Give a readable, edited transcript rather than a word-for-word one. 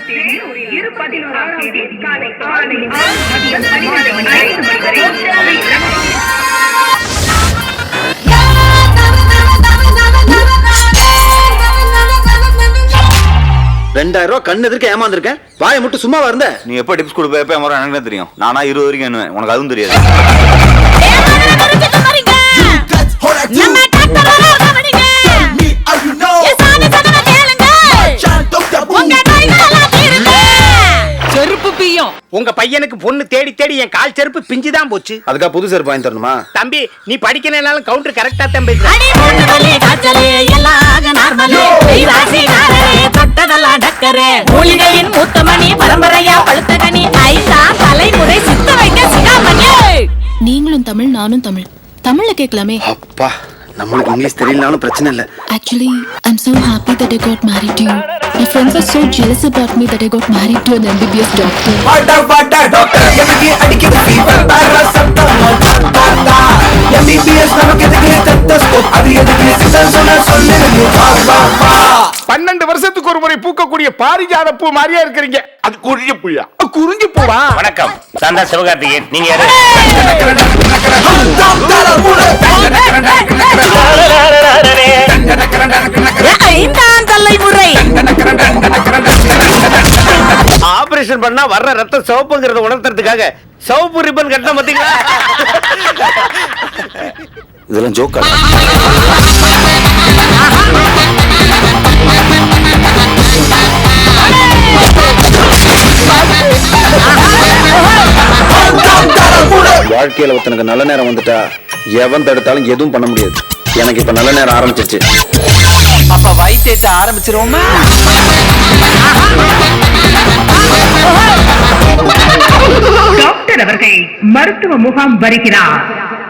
₹2000 கண்ணு எதிர்க்க ஏமாந்துருக்கேன். வாயை மட்டும் சும்மா இருந்த. நீ எப்ப டிப்ஸ் கொடுப்ப எப்ப ஏமாற எனக்கு தெரியும். நானா 20 வரைக்கும் என்ன உனக்கு அதுவும் தெரியாது. செருப்பு பியும். உங்க பையனுக்கு பொண்ணு தேடி தேடி என் கால் செருப்பு பிஞ்சுதான் போச்சு. அதுக்கா புது செருப்பு வாங்கி தரணுமா? தம்பி நீ படிக்கனாலும் கவுண்டர் கரெக்டா தான் பேசுற. நீங்களும் தமிழ் நானும் தமிழ். தமிழ்ல கேட்கலாமே. அப்பா நம்மளுக்கு இங்கிலீஷ் தெரியலனாலும் பிரச்சனை இல்ல. Actually, I'm so happy that I got married to you. My friends are so jealous about me that I got married to an MBBS doctor. doctor எனக்கு அடிக்குது ஃபீவர் பாராசெட்டமால் MBBS நமக்கு எதுக்கு டெஸ்டோஸ்கோப் அது எதுக்கு சிஸ்டர் சொல்லுங்க வா 12 வருஷத்துக்கு ஒரு முறை பூக்கக்கூடிய பாரிஜாத பூ மாதிரியா இருக்கிறீங்க. அது குறிஞ்சி பூயா? குறிஞ்சி பூவா? வணக்கம், நான் தான் சிவகார்த்திகேயன். நீங்க யாரு? ஆபரேஷன் பண்ணா வர்ற ரத்தம் சிவப்புங்கிறத உணர்த்துறதுக்காக சிவப்பு ரிப்பன் கட்டின பாத்தீங்களா? இதெல்லாம் ஜோக்கா? வாழ்க்கையில ஒருத்தனுக்கு நல்ல நேரம் வந்துட்டா எவன் தடுத்தாலும் எதுவும் பண்ண முடியாது. எனக்கு இப்ப நல்ல நேரம் ஆரம்பிச்சிருச்சு. அப்ப வைத்தேட்ட ஆரம்பிச்சிருவோமா? டாக்டர் அவர்கள் மருத்துவ முகாம் வருகிறார்.